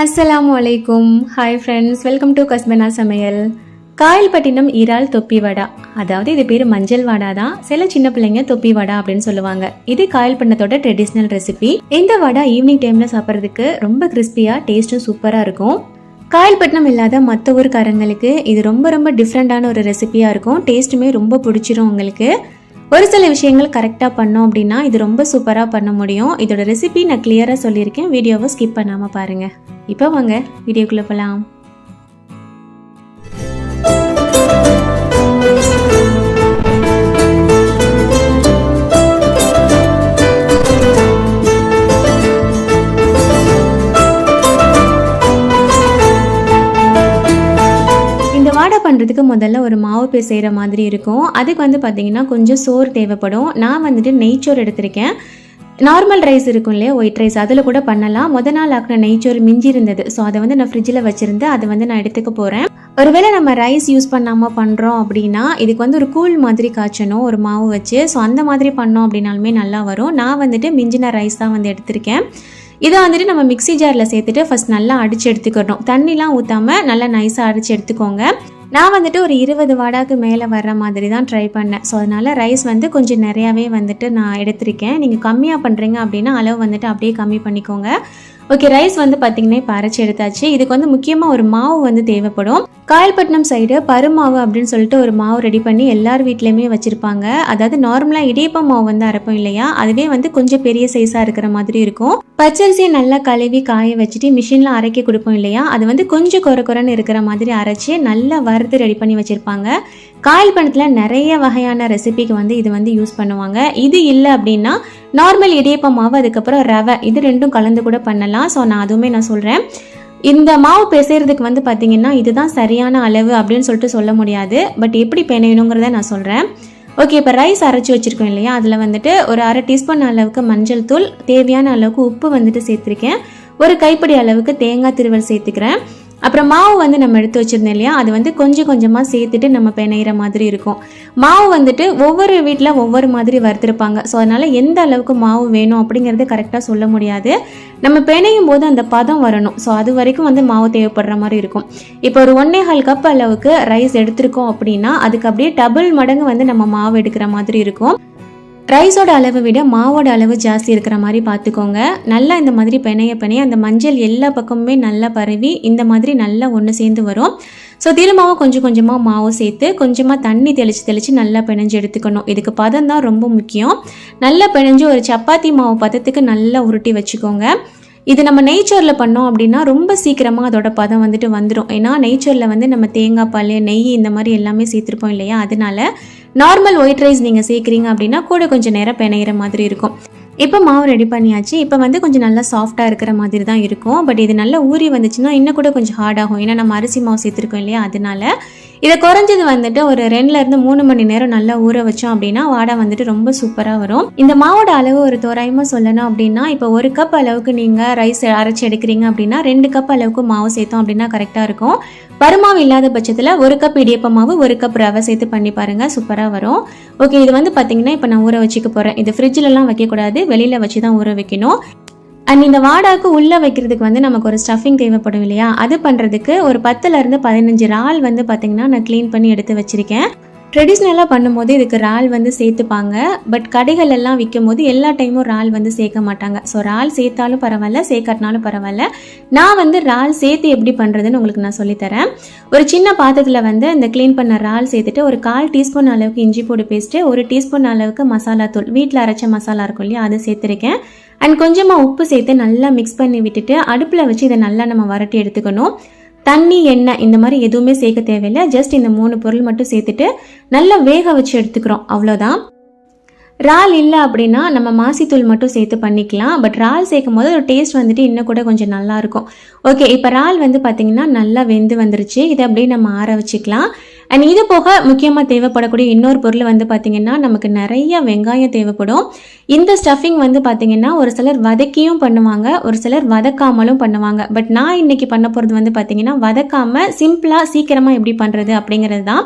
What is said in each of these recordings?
அஸ்ஸலாமு அலைக்கும். Hi friends, welcome to கஸ்பனா சமையல். காயல்பட்டினம் இறால் தொப்பி வடா, அதாவது இது பேர் மஞ்சள் வடா தான். சில சின்ன பிள்ளைங்க தொப்பி வடா அப்படின்னு சொல்லுவாங்க. இது காயல்பட்டினத்தோட ட்ரெடிஷ்னல் ரெசிபி. இந்த வடா ஈவினிங் டைம்ல சாப்பிட்றதுக்கு ரொம்ப கிறிஸ்பியா, டேஸ்ட்டும் சூப்பராக இருக்கும். காயல்பட்டினம் இல்லாத மற்ற ஊருக்காரங்களுக்கு இது ரொம்ப ரொம்ப டிஃப்ரெண்டான ஒரு ரெசிபியாக இருக்கும். டேஸ்ட்டுமே ரொம்ப பிடிச்சிரும் உங்களுக்கு. ஒரு சில விஷயங்கள் கரெக்டாக பண்ணோம் அப்படின்னா இது ரொம்ப சூப்பராக பண்ண முடியும். இதோட ரெசிபி நான் கிளியராக சொல்லியிருக்கேன். வீடியோவை ஸ்கிப் பண்ணாமல் பாருங்கள். இப்போ வாங்க வீடியோக்குள்ளே போகலாம். வடை பண்ணுறதுக்கு முதல்ல ஒரு மாவு பிசைகிற மாதிரி இருக்கும். அதுக்கு பார்த்தீங்கன்னா கொஞ்சம் சோறு தேவைப்படும். நான் நெய்ச்சோறு எடுத்திருக்கேன். நார்மல் ரைஸ் இருக்கும் இல்லையா, ஒயிட் ரைஸ், அதில் கூட பண்ணலாம். நாள் ஆக்கின நெய்ச்சோறு மிஞ்சி இருந்தது. ஸோ அதை நான் ஃப்ரிட்ஜில் வச்சுருந்தேன். அதை நான் எடுத்துக்க போகிறேன். ஒருவேளை நம்ம ரைஸ் யூஸ் பண்ணாமல் பண்ணுறோம் அப்படின்னா இதுக்கு ஒரு கூழ் மாதிரி காய்ச்சணும் ஒரு மாவு வச்சு. ஸோ அந்த மாதிரி பண்ணோம் அப்படின்னாலுமே நல்லா வரும். நான் மிஞ்சின ரைஸ் தான் எடுத்திருக்கேன். இதை நம்ம மிக்ஸி ஜாரில் சேர்த்துட்டு ஃபஸ்ட் நல்லா அடித்து எடுத்துக்கணும். தண்ணிலாம் ஊற்றாமல் நல்லா நைஸாக அடித்து எடுத்துக்கோங்க. நான் ஒரு 20 வடாக்கு மேலே வர்ற மாதிரி தான் ட்ரை பண்ணேன். ஸோ அதனால் ரைஸ் கொஞ்சம் நிறையாவே நான் எடுத்திருக்கேன். நீங்கள் கம்மியாக பண்ணுறீங்க அப்படின்னா அளவு அப்படியே கம்மி பண்ணிக்கோங்க. ஓகே, ரைஸ் பார்த்தீங்கன்னா இப்போ அரைச்சி எடுத்தாச்சு. இதுக்கு முக்கியமாக ஒரு மாவு தேவைப்படும். காயல்பட்டினம் சைடு பருமாவு அப்படின்னு சொல்லிட்டு ஒரு மாவு ரெடி பண்ணி எல்லார் வீட்லேயுமே வச்சுருப்பாங்க. அதாவது நார்மலாக இடியப்ப மாவு அரைப்போம் இல்லையா, அதுவே கொஞ்சம் பெரிய சைஸாக இருக்கிற மாதிரி இருக்கும். பச்சரிசியை நல்லா கழுவி காய வச்சுட்டு மிஷினில் அரைக்க கொடுப்போம் இல்லையா, அது கொஞ்சம் குறைன்னு இருக்கிற மாதிரி அரைச்சி நல்லா வறுத்து ரெடி பண்ணி வச்சுருப்பாங்க. காயல்பட்டினத்தில் நிறைய வகையான ரெசிபிக்கு இது யூஸ் பண்ணுவாங்க. இது இல்லை அப்படின்னா நார்மல் இடியப்ப மாவு அதுக்கப்புறம் ரவை, இது ரெண்டும் கலந்து கூட பண்ணலாம். ஸோ அதுவுமே நான் சொல்கிறேன். இந்த மாவு பிசைறதுக்கு பார்த்தீங்கன்னா இதுதான் சரியான அளவு அப்படின்னு சொல்லிட்டு சொல்ல முடியாது. பட் எப்படி பிணையணுங்கிறத நான் சொல்கிறேன். ஓகே, இப்போ ரைஸ் அரைச்சி வச்சுருக்கோம் இல்லையா, அதில் ஒரு அரை டீஸ்பூன் அளவுக்கு மஞ்சள் தூள், தேவையான அளவுக்கு உப்பு சேர்த்துருக்கேன். ஒரு கைப்பிடி அளவுக்கு தேங்காய் திருவல் சேர்த்துக்கிறேன். அப்புறம் மாவு நம்ம எடுத்து வச்சுருந்தோம் இல்லையா, அது கொஞ்சம் கொஞ்சமாக சேர்த்துட்டு நம்ம பிணையிற மாதிரி இருக்கும். மாவு ஒவ்வொரு வீட்டில் ஒவ்வொரு மாதிரி வறுத்துருப்பாங்க. ஸோ அதனால் எந்த அளவுக்கு மாவு வேணும் அப்படிங்கிறது கரெக்டாக சொல்ல முடியாது. நம்ம பிணையும் போது அந்த பதம் வரணும். ஸோ அது வரைக்கும் மாவு தேவைப்படுற மாதிரி இருக்கும். இப்போ ஒரு 1.25 கப் அளவுக்கு ரைஸ் எடுத்திருக்கோம் அப்படின்னா அதுக்கு அப்படியே டபுள் மடங்கு நம்ம மாவு எடுக்கிற மாதிரி இருக்கும். ரைஸோட அளவை விட மாவோட அளவு ஜாஸ்தி இருக்கிற மாதிரி பார்த்துக்கோங்க. நல்லா இந்த மாதிரி பிணைய அந்த மஞ்சள் எல்லா பக்கமுமே நல்லா பரவி இந்த மாதிரி நல்லா ஒன்று சேர்ந்து வரும். ஸோ திரும்பவும் கொஞ்சம் கொஞ்சமாக மாவு சேர்த்து கொஞ்சமாக தண்ணி தெளித்து நல்லா பிணைஞ்சு எடுத்துக்கணும். இதுக்கு பதம் தான் ரொம்ப முக்கியம். நல்லா பிணைஞ்சு ஒரு சப்பாத்தி மாவு பதத்துக்கு நல்லா உருட்டி வச்சுக்கோங்க. இது நம்ம நெய்ச்சோரில் பண்ணோம் அப்படின்னா ரொம்ப சீக்கிரமாக அதோட பதம் வந்துடும். ஏன்னா நெய்ச்சோரில் நம்ம தேங்காய் பால், நெய் இந்த மாதிரி எல்லாமே சேர்த்துருப்போம் இல்லையா, அதனால நார்மல் ஒயிட் ரைஸ் நீங்கள் சேர்க்குறீங்க அப்படின்னா கூட கொஞ்சம் நேரம் பிணையிற மாதிரி இருக்கும். இப்போ மாவு ரெடி பண்ணியாச்சு. இப்போ கொஞ்சம் நல்லா சாஃப்டாக இருக்கிற மாதிரி தான் இருக்கும். பட் இது நல்லா ஊறி வந்துச்சுன்னா இன்னும் கூட கொஞ்சம் ஹார்டாகும். ஏன்னா நம்ம அரிசி மாவு சேர்த்துருக்கோம் இல்லையா, அதனால இதை குறைஞ்சது ஒரு 2லேருந்து 3 மணி நேரம் நல்லா ஊற வச்சோம் அப்படின்னா வாடை ரொம்ப சூப்பராக வரும். இந்த மாவோட அளவு ஒரு தோராயமாக சொல்லணும் அப்படின்னா இப்போ 1 கப் அளவுக்கு நீங்கள் ரைஸ் அரைச்சி எடுக்கிறீங்க அப்படின்னா 2 கப் அளவுக்கு மாவு சேர்த்தோம் அப்படின்னா கரெக்டாக இருக்கும். பருமாவு இல்லாத பட்சத்தில் 1 கப் இடியப்ப மாவு 1 கப் ரவை சேர்த்து பண்ணி பாருங்கள், சூப்பராக வரும். ஓகே, இது பார்த்தீங்கன்னா இப்போ நான் ஊற வச்சுக்க போகிறேன். இது ஃப்ரிட்ஜிலலாம் வைக்கக்கூடாது, வெளியில் வச்சு தான் ஊற வைக்கணும். அண்ட் இந்த வாடாக்கு உள்ளே வைக்கிறதுக்கு நமக்கு ஒரு ஸ்டஃபிங் தேவைப்படும் இல்லையா, அது பண்ணுறதுக்கு ஒரு 10லேருந்து 15 இறால் பார்த்தீங்கன்னா நான் க்ளீன் பண்ணி எடுத்து வச்சுருக்கேன். ட்ரெடிஷ்னலாக பண்ணும்போது இதுக்கு இறால் சேர்த்துப்பாங்க. பட் கடைகள் எல்லாம் விற்கும் போது எல்லா டைமும் இறால் சேர்க்க மாட்டாங்க. ஸோ இறால் சேர்த்தாலும் பரவாயில்ல, சேர்க்காட்டினாலும் பரவாயில்ல. நான் இறால் சேர்த்து எப்படி பண்ணுறதுன்னு உங்களுக்கு நான் சொல்லித்தரேன். ஒரு சின்ன பாத்திரத்தில் இந்த க்ளீன் பண்ண இறால் சேர்த்துட்டு ஒரு 1/4 டீஸ்பூன் அளவுக்கு இஞ்சி பூண்டு பேஸ்ட்டு, 1 டீஸ்பூன் அளவுக்கு மசாலா தூள், வீட்டில் அரைச்ச மசாலா இருக்கும் இல்லையா, அதை சேர்த்துருக்கேன். அண்ட் கொஞ்சமாக உப்பு சேர்த்து நல்லா மிக்ஸ் பண்ணி விட்டுட்டு அடுப்பில் வச்சு இதை நல்லா நம்ம வரட்டி எடுத்துக்கணும். தண்ணி, எண்ணெய் இந்த மாதிரி எதுவுமே சேர்க்க தேவையில்லை. ஜஸ்ட் இந்த 3 பொருள் மட்டும் சேர்த்துட்டு நல்லா வேக வச்சு எடுத்துக்கிறோம், அவ்வளோதான். இறால் இல்லை அப்படின்னா நம்ம மாசித்தூள் மட்டும் சேர்த்து பண்ணிக்கலாம். பட் இறால் சேர்க்கும் போது ஒரு டேஸ்ட் இன்னும் கூட கொஞ்சம் நல்லாயிருக்கும். ஓகே, இப்போ இறால் பார்த்தீங்கன்னா நல்லா வெந்து வந்துருச்சு. இதை அப்படியே நம்ம ஆற வச்சுக்கலாம். அண்ட் இது போக முக்கியமாக தேவைப்படக்கூடிய இன்னொரு பொருள் பார்த்தீங்கன்னா நமக்கு நிறைய வெங்காயம் தேவைப்படும். இந்த ஸ்டஃபிங் பார்த்தீங்கன்னா ஒரு சிலர் வதக்கியும் பண்ணுவாங்க, ஒரு சிலர் வதக்காமலும் பண்ணுவாங்க. பட் நான் இன்னைக்கு பண்ண போகிறது பார்த்தீங்கன்னா வதக்காமல் சிம்பிளாக சீக்கிரமாக எப்படி பண்ணுறது அப்படிங்கிறது தான்.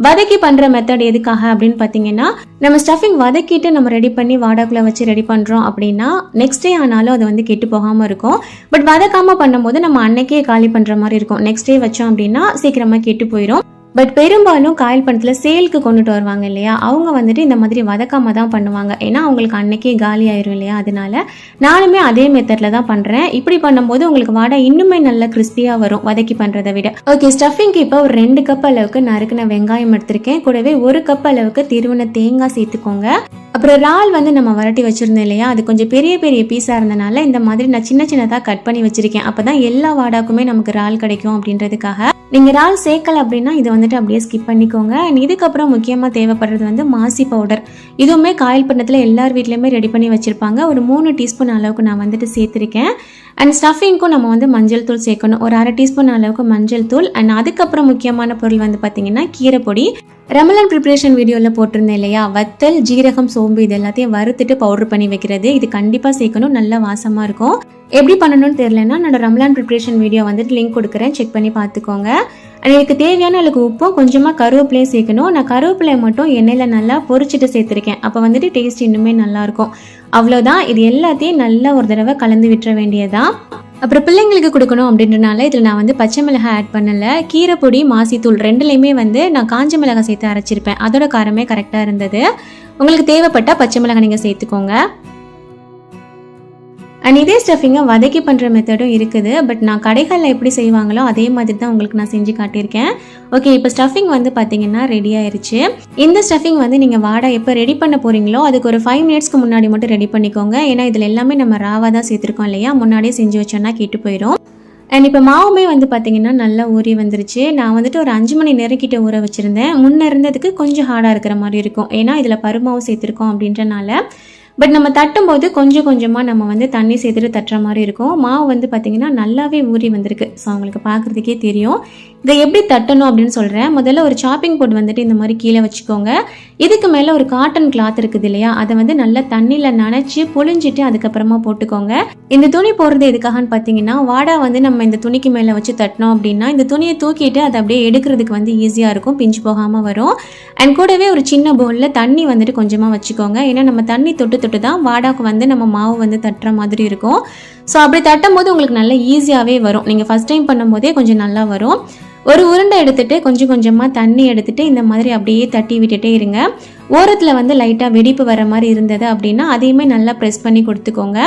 வதக்கி பண்ணுற மெத்தட் எதுக்காக அப்படின்னு பார்த்தீங்கன்னா, நம்ம ஸ்டஃபிங் வதக்கிட்டு நம்ம ரெடி பண்ணி வாடாக்குள்ளே வச்சு ரெடி பண்ணுறோம் அப்படின்னா நெக்ஸ்ட் டே ஆனாலும் அது வந்து கெட்டு போகாமல் இருக்கும். பட் வதக்காமல் பண்ணும்போது நம்ம அன்னைக்கே காலி பண்ணுற மாதிரி இருக்கும். நெக்ஸ்ட் டே வச்சோம் அப்படின்னா சீக்கிரமாக கெட்டு போயிடும். பட் பெரும்பாலும் காயல் பணத்தில் சேலுக்கு கொண்டுட்டு வருவாங்க இல்லையா, அவங்க வந்துட்டு இந்த மாதிரி வதக்காம தான் பண்ணுவாங்க. ஏன்னா அவங்களுக்கு அன்னைக்கே காலி ஆயிரும் இல்லையா. அதனால நானுமே அதே மெத்தடில் தான் பண்ணுறேன். இப்படி பண்ணும்போது உங்களுக்கு வடை இன்னுமே நல்லா கிறிஸ்பியாக வரும் வதக்கி பண்ணுறதை விட. ஓகே, ஸ்டஃபிங்க்கு இப்போ ஒரு 2 கப் அளவுக்கு நறுக்குன வெங்காயம் எடுத்திருக்கேன். கூடவே 1 கப் அளவுக்கு திருவின தேங்காய் சேர்த்துக்கோங்க. அப்புறம் இறால் வந்து நம்ம வரட்டி வச்சுருந்தோம் இல்லையா, அது கொஞ்சம் பெரிய பெரிய பீஸாக இருந்தனால இந்த மாதிரி நான் சின்ன சின்னதாக கட் பண்ணி வச்சுருக்கேன். அப்போ தான் எல்லா வாடாக்குமே நமக்கு இறால் கிடைக்கும் அப்படின்றதுக்காக. நீங்கள் இறால் சேர்க்கலை அப்படின்னா இதை வந்துட்டு அப்படியே ஸ்கிப் பண்ணிக்கோங்க. அண்ட் இதுக்கப்புறம் முக்கியமாக தேவைப்படுறது வந்து மாசி பவுடர். இதுவுமே காயல் பட்டணத்தில் எல்லார் வீட்லேயுமே ரெடி பண்ணி வச்சுருப்பாங்க. ஒரு 3 டீஸ்பூன் அளவுக்கு நான் வந்துட்டு சேர்த்துருக்கேன். அண்ட் ஸ்டஃபிங்க்கும் நம்ம வந்து மஞ்சள் தூள் சேர்க்கணும். ஒரு 1/2 டீஸ்பூன் அளவுக்கு மஞ்சள் தூள். அண்ட் அதுக்கப்புறம் முக்கியமான பொருள் வந்து பார்த்தீங்கன்னா கீரை பொடி. ரமலான் ப்ரிப்ரேஷன் வீடியோவில் போட்டிருந்தேன் இல்லையா, வத்தல், ஜீரகம், சோம்பு இது எல்லாத்தையும் வறுத்துட்டு பவுடர் பண்ணி வைக்கிறது. இது கண்டிப்பாக சேர்க்கணும், நல்ல வாசமாக இருக்கும். எப்படி பண்ணணும்னு தெரியலன்னா என்னோட ரமலான் ப்ரிப்ரேஷன் வீடியோ வந்துட்டு லிங்க் கொடுக்குறேன், செக் பண்ணி பார்த்துக்கோங்க. எனக்கு தேவையான அளவுக்கு உப்பும் கொஞ்சமாக கருவேப்பிலையும் சேர்க்கணும். நான் கருவேப்பிலையை மட்டும் எண்ணெயில் நல்லா பொரிச்சிட்டு சேர்த்துருக்கேன். அப்போ வந்துட்டு டேஸ்ட் இன்னுமே நல்லாயிருக்கும். அவ்வளோதான், இது எல்லாத்தையும் நல்லா ஒரு தடவை கலந்து விட்டுற வேண்டியதான். அப்புறம் பிள்ளைங்களுக்கு கொடுக்கணும் அப்படின்றனால இதில் நான் வந்து பச்சை மிளகாய் ஆட் பண்ணலை. கீரை பொடி, மாசித்தூள் ரெண்டுலேயுமே வந்து நான் காஞ்ச மிளகாய் சேர்த்து அரைச்சிருப்பேன். அதோட காரமே கரெக்டாக இருந்தது. உங்களுக்கு தேவைப்பட்டால் பச்சை மிளகாய் நீங்கள் சேர்த்துக்கோங்க. அண்ட் இதே ஸ்டஃபிங்கை வதக்கி பண்ணுற மெத்தடும் இருக்குது. பட் நான் கடைகளில் எப்படி செய்வாங்களோ அதே மாதிரி தான் உங்களுக்கு நான் செஞ்சு காட்டியிருக்கேன். ஓகே, இப்போ ஸ்டஃபிங் வந்து பார்த்தீங்கன்னா ரெடி ஆயிடுச்சு. இந்த ஸ்டஃபிங் வந்து நீங்கள் வாடை எப்போ ரெடி பண்ண போகிறீங்களோ அதுக்கு ஒரு 5 மினிட்ஸ்க்கு முன்னாடி மட்டும் ரெடி பண்ணிக்கோங்க. ஏன்னா இதில் எல்லாமே நம்ம ராவாக தான் சேர்த்துருக்கோம் இல்லையா, முன்னாடியே செஞ்சு வச்சோன்னா கெட்டு போயிடும். அண்ட் இப்போ மாவுமே வந்து பார்த்தீங்கன்னா நல்லா ஊறி வந்துருச்சு. நான் வந்துட்டு ஒரு 5 மணி நேரம் கிட்ட ஊற வச்சுருந்தேன். முன்னே இருந்ததுக்கு கொஞ்சம் ஹார்டாக இருக்கிற மாதிரி இருக்கும், ஏன்னா இதில் பருமாவும் சேர்த்துருக்கோம் அப்படின்றனால. பட் நம்ம தட்டும்போது கொஞ்சம் கொஞ்சமாக நம்ம வந்து தண்ணி சேர்த்துட்டு தட்டுற மாதிரி இருக்கும். மாவு வந்து பார்த்திங்கன்னா நல்லாவே ஊறி வந்திருக்கு. ஸோ அவங்களுக்கு பார்க்குறதுக்கே தெரியும். இதை எப்படி தட்டணும் அப்படின்னு சொல்கிறேன். முதல்ல ஒரு சாப்பிங் போர்டு வந்துட்டு இந்த மாதிரி கீழே வச்சுக்கோங்க. இதுக்கு மேலே ஒரு காட்டன் கிளாத் இருக்குது இல்லையா, அதை வந்து நல்லா தண்ணியில் நனைச்சி புழிஞ்சிட்டு அதுக்கப்புறமா போட்டுக்கோங்க. இந்த துணி போடுறது எதுக்காகன்னு பார்த்தீங்கன்னா, வாடா வந்து நம்ம இந்த துணிக்கு மேலே வச்சு தட்டினோம் அப்படின்னா இந்த துணியை தூக்கிட்டு அதை அப்படியே எடுக்கிறதுக்கு வந்து ஈஸியாக இருக்கும், பிஞ்சு போகாமல் வரும். அண்ட் கூடவே ஒரு சின்ன பவுலில் தண்ணி வந்துட்டு கொஞ்சமாக வச்சுக்கோங்க. ஏன்னா நம்ம தண்ணி தொட்டு தான் வாடாக்கு வந்து நம்ம மாவு வந்து தட்டுற மாதிரி இருக்கும். ஸோ அப்படி தட்டும் போது உங்களுக்கு நல்லா ஈஸியாகவே வரும். நீங்கள் ஃபஸ்ட் டைம் பண்ணும்போதே கொஞ்சம் நல்லா வரும். ஒரு உருண்டை எடுத்துட்டு கொஞ்சம் கொஞ்சமாக தண்ணி எடுத்துட்டு இந்த மாதிரி அப்படியே தட்டி விட்டுட்டே இருங்க. ஓரத்தில் வந்து லைட்டாக வெடிப்பு வர மாதிரி இருந்தது அப்படின்னா அதையுமே நல்லா ப்ரெஸ் பண்ணி கொடுத்துக்கோங்க.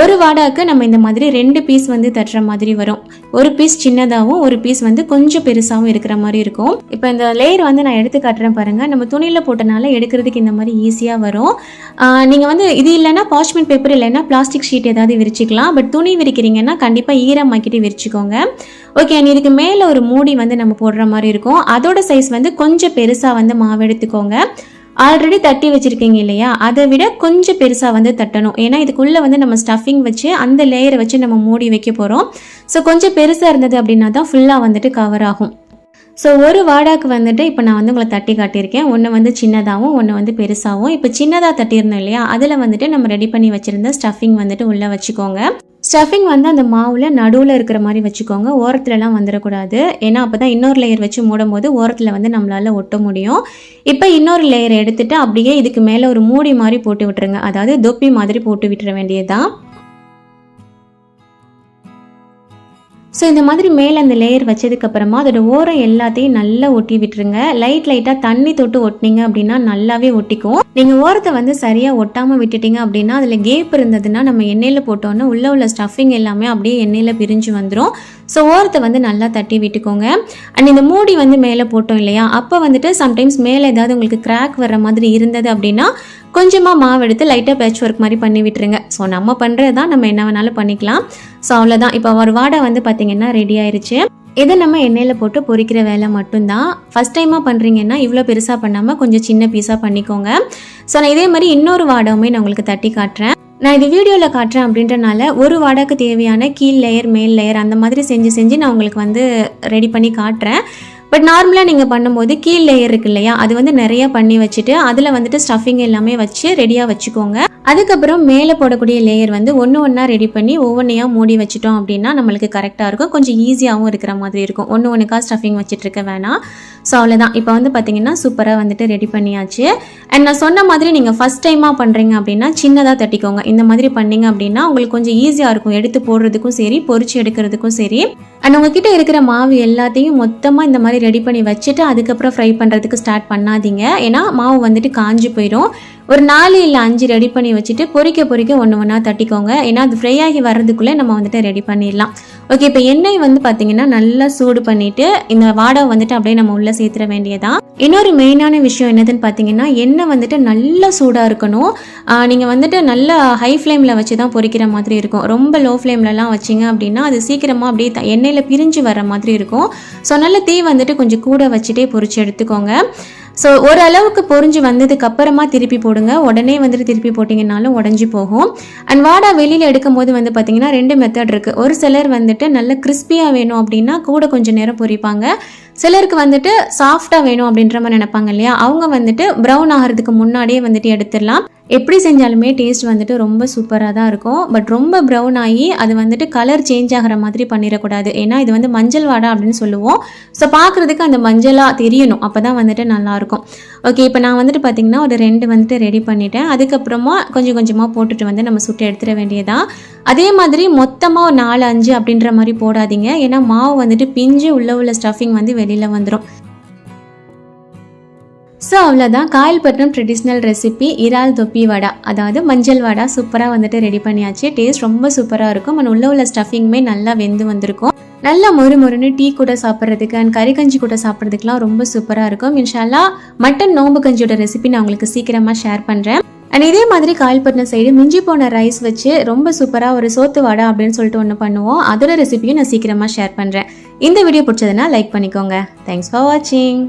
ஒரு வாடாக்கு நம்ம இந்த மாதிரி 2 பீஸ் வந்து தட்டுற மாதிரி வரும். ஒரு பீஸ் சின்னதாகவும் ஒரு பீஸ் வந்து கொஞ்சம் பெருசாகவும் இருக்கிற மாதிரி இருக்கும். இப்போ இந்த லேயர் வந்து நான் எடுத்து காட்டுறேன் பாருங்கள். நம்ம துணியில் போட்டனால எடுக்கிறதுக்கு இந்த மாதிரி ஈஸியாக வரும். நீங்கள் வந்து இது இல்லைன்னா பார்ச்மெண்ட் பேப்பர் இல்லைன்னா பிளாஸ்டிக் ஷீட் ஏதாவது விரிச்சிக்கலாம். பட் துணி விரிக்கிறீங்கன்னா கண்டிப்பாக ஈரமாக்கிட்டு விரிச்சிக்கோங்க. ஓகே, இதுக்கு மேலே ஒரு மூடி வந்து நம்ம போடுற மாதிரி இருக்கும். அதோட சைஸ் வந்து கொஞ்சம் பெருசாக வந்து மாவு எடுத்துக்கோங்க. ஆல்ரெடி தட்டி வச்சுருக்கீங்க இல்லையா, அதை விட கொஞ்சம் பெருசாக வந்து தட்டணும். ஏன்னா இதுக்குள்ளே வந்து நம்ம ஸ்டஃபிங் வச்சு அந்த லேயரை வச்சு நம்ம மூடி வைக்க போகிறோம். ஸோ கொஞ்சம் பெருசாக இருந்தது அப்படின்னா தான் ஃபுல்லாக வந்துட்டு கவர் ஆகும். ஸோ ஒரு வாடாக்கு வந்துட்டு இப்போ நான் வந்து உங்களை தட்டி காட்டியிருக்கேன். ஒன்று வந்து சின்னதாகவும் ஒன்று வந்து பெருசாகவும். இப்போ சின்னதாக தட்டியிருந்தோம் இல்லையா, அதில் வந்துட்டு நம்ம ரெடி பண்ணி வச்சுருந்த ஸ்டஃபிங் வந்துட்டு உள்ளே வச்சுக்கோங்க. ஸ்டஃபிங் வந்து அந்த மாவில் நடுவில் இருக்கிற மாதிரி வச்சுக்கோங்க, ஓரத்துலலாம் வந்துடக்கூடாது. ஏன்னா அப்போ தான் இன்னொரு லேயர் வச்சு மூடும் போது ஓரத்தில் வந்து நம்மளால் ஒட்ட முடியும். இப்போ இன்னொரு லேயர் எடுத்துகிட்டு அப்படியே இதுக்கு மேலே ஒரு மூடி மாதிரி போட்டு விட்டுருங்க. அதாவது தொப்பி மாதிரி போட்டு விட்டுற வேண்டியதுதான். ஸோ இந்த மாதிரி மேலே அந்த லேயர் வச்சதுக்கப்புறமா அதோட ஓரம் எல்லாத்தையும் நல்லா ஒட்டி விட்டுருங்க. லைட்டாக தண்ணி தொட்டு ஒட்டினீங்க அப்படின்னா நல்லாவே ஒட்டிக்கும். நீங்கள் ஓரத்தை வந்து சரியாக ஒட்டாமல் விட்டுட்டீங்க அப்படின்னா அதில் கேப் இருந்ததுன்னா நம்ம எண்ணெயில் போட்டோன்னா உள்ள ஸ்டஃபிங் எல்லாமே அப்படியே எண்ணெயில் பிரிஞ்சு வந்துடும். ஸோ ஓரத்தை வந்து நல்லா தட்டி விட்டுக்கோங்க. அண்ட் இந்த மூடி வந்து மேலே போட்டோம் இல்லையா, அப்போ வந்துட்டு சம்டைம்ஸ் மேலே ஏதாவது உங்களுக்கு கிராக் வர்ற மாதிரி இருந்தது அப்படின்னா கொஞ்சமாக மாவு எடுத்து லைட்டாக பேட்ச் ஒர்க் மாதிரி பண்ணி விட்டுருங்க. ஸோ நம்ம பண்ணுறது தான், நம்ம என்ன வேணாலும் பண்ணிக்கலாம். ஸோ அவ்வளோதான். இப்போ ஒரு வாடை வந்து பார்த்திங்கன்னா ரெடி ஆயிடுச்சு. இதை நம்ம எண்ணெயில் போட்டு பொரிக்கிற வேலை மட்டும்தான். ஃபஸ்ட் டைமாக பண்ணுறீங்கன்னா இவ்வளோ பெருசாக பண்ணாமல் கொஞ்சம் சின்ன பீஸாக பண்ணிக்கோங்க. ஸோ நான் இதே மாதிரி இன்னொரு வாடாவுமே நான் உங்களுக்கு தட்டி காட்டுறேன். நான் இது வீடியோவில் காட்டுறேன் அப்படின்றனால ஒரு வாடாக்கு தேவையான கீழ் லேயர் மேல் லேயர் அந்த மாதிரி செஞ்சு நான் உங்களுக்கு வந்து ரெடி பண்ணி காட்டுறேன். பட் நார்மலாக நீங்கள் பண்ணும்போது கீழ் லேயர் இருக்கு இல்லையா, அது வந்து நிறைய பண்ணி வச்சுட்டு அதில் வந்துட்டு ஸ்டஃபிங் எல்லாமே வச்சு ரெடியாக வச்சுக்கோங்க. அதுக்கப்புறம் மேலே போடக்கூடிய லேயர் வந்து ஒன்று ஒன்றா ரெடி பண்ணி ஒவ்வொன்றையாக மூடி வச்சுட்டோம் அப்படின்னா நம்மளுக்கு கரெக்டாக இருக்கும். கொஞ்சம் ஈஸியாகவும் இருக்கிற மாதிரி இருக்கும். ஒன்று ஒன்றுக்கா ஸ்டஃபிங் வச்சுட்டு இருக்க வேணாம். ஸோ அவ்வளோதான். இப்போ வந்து பார்த்தீங்கன்னா சூப்பராக வந்துட்டு ரெடி பண்ணியாச்சு. அண்ட் நான் சொன்ன மாதிரி நீங்கள் ஃபஸ்ட் டைமாக பண்ணுறீங்க அப்படின்னா சின்னதாக தட்டிக்கோங்க. இந்த மாதிரி பண்ணீங்க அப்படின்னா உங்களுக்கு கொஞ்சம் ஈஸியாக இருக்கும், எடுத்து போடுறதுக்கும் சரி, பொரிச்சு எடுக்கிறதுக்கும் சரி. அண்ட் உங்ககிட்ட இருக்கிற மாவு எல்லாத்தையும் மொத்தமாக இந்த மாதிரி ரெடி பண்ணி வச்சுட்டு அதுக்கப்புறம் ஃப்ரை பண்ணுறதுக்கு ஸ்டார்ட் பண்ணாதீங்க. ஏன்னா மாவு வந்துட்டு காஞ்சி போயிடும். ஒரு 4 இல்லை 5 ரெடி பண்ணி வச்சுட்டு பொரிக்க ஒன்று ஒன்றா தட்டிக்கோங்க. ஏன்னா அது ஃப்ரை ஆகி வர்றதுக்குள்ளே நம்ம வந்துட்டு ரெடி பண்ணிடலாம். ஓகே, இப்போ எண்ணெய் வந்து பார்த்தீங்கன்னா நல்லா சூடு பண்ணிவிட்டு இந்த வாடை வந்துட்டு அப்படியே நம்ம உள்ளே சேர்த்துற வேண்டியதான். இன்னொரு மெயினான விஷயம் என்னதுன்னு பார்த்தீங்கன்னா, எண்ணெய் வந்துட்டு நல்லா சூடாக இருக்கணும். நீங்கள் வந்துட்டு நல்லா ஹை ஃப்ளேமில் வச்சு தான் பொரிக்கிற மாதிரி இருக்கும். ரொம்ப லோ ஃப்ளேம்லலாம் வச்சிங்க அப்படின்னா அது சீக்கிரமாக அப்படியே எண்ணெயில் பிரிஞ்சு வர மாதிரி இருக்கும். ஸோ நல்ல தீ வந்துட்டு கொஞ்சம் கூட வச்சுட்டே பொரிச்சு எடுத்துக்கோங்க. ஸோ ஓரளவுக்கு பொரிஞ்சு வந்ததுக்கு அப்புறமா திருப்பி போடுங்க. உடனே வந்துட்டு திருப்பி போட்டிங்கனாலும் உடஞ்சி போகும். அண்ட் வாடா வெளியில் எடுக்கும் போது வந்து பார்த்தீங்கன்னா 2 மெத்தட் இருக்குது. ஒரு சிலர் வந்துட்டு நல்ல கிறிஸ்பியாக வேணும் அப்படின்னா கூட கொஞ்சம் நேரம் பொரிப்பாங்க. சிலருக்கு வந்துட்டு சாஃப்டாக வேணும் அப்படின்ற மாதிரி நினைப்பாங்க இல்லையா, அவங்க வந்துட்டு ப்ரௌன் ஆகிறதுக்கு முன்னாடியே வந்துட்டு எடுத்துடலாம். எப்படி செஞ்சாலுமே டேஸ்ட் வந்துட்டு ரொம்ப சூப்பராக தான் இருக்கும். பட் ரொம்ப ப்ரௌன் ஆகி அது வந்துட்டு கலர் சேஞ்ச் ஆகிற மாதிரி பண்ணிடக்கூடாது. ஏன்னா இது வந்து மஞ்சள் வாடை அப்படின்னு சொல்லுவோம். ஸோ பார்க்குறதுக்கு அந்த மஞ்சளாக தெரியணும், அப்போ தான் வந்துட்டு நல்லாயிருக்கும். ஓகே, இப்போ நான் வந்துட்டு பார்த்திங்கன்னா ஒரு 2 வந்துட்டு ரெடி பண்ணிட்டேன். அதுக்கப்புறமா கொஞ்சம் கொஞ்சமாக போட்டுட்டு வந்து நம்ம சுட்டு எடுத்துட வேண்டியதான். அதே மாதிரி மொத்தமாக ஒரு 4, 5 அப்படின்ற மாதிரி போடாதீங்க. ஏன்னா மாவு வந்துட்டு பிஞ்சு உள்ள ஸ்டஃபிங் வந்து வெளியில் வந்துடும். ஸோ அவ்வளோதான், காயல்பட்டினம் ட்ரெடிஷ்னல் ரெசிபி இறால் தொப்பி வடை, அதாவது மஞ்சள் வடை சூப்பராக வந்துட்டு ரெடி பண்ணியாச்சு. டேஸ்ட் ரொம்ப சூப்பராக இருக்கும். அண்ட் உள்ள ஸ்டஃபிங்குமே நல்லா வெந்து வந்திருக்கும். நல்லா மொறுன்னு டீ கூட சாப்பிட்றதுக்கு அண்ட் கறி கஞ்சி கூட சாப்பிட்றதுக்குலாம் ரொம்ப சூப்பராக இருக்கும். இன்ஷால்லா மட்டன் நோம்பு கஞ்சியோட ரெசிபி நான் உங்களுக்கு சீக்கிரமாக ஷேர் பண்ணுறேன். அண்ட் இதே மாதிரி காயல்பட்டினம் சைடு மிஞ்சி போன ரைஸ் வச்சு ரொம்ப சூப்பராக ஒரு சோத்து வடை அப்படின்னு சொல்லிட்டு ஒன்று பண்ணுவோம். அதோட ரெசிபியும் நான் சீக்கிரமாக ஷேர் பண்ணுறேன். இந்த வீடியோ பிடிச்சதுன்னா லைக் பண்ணிக்கோங்க. தேங்க்ஸ் ஃபார் வாட்சிங்.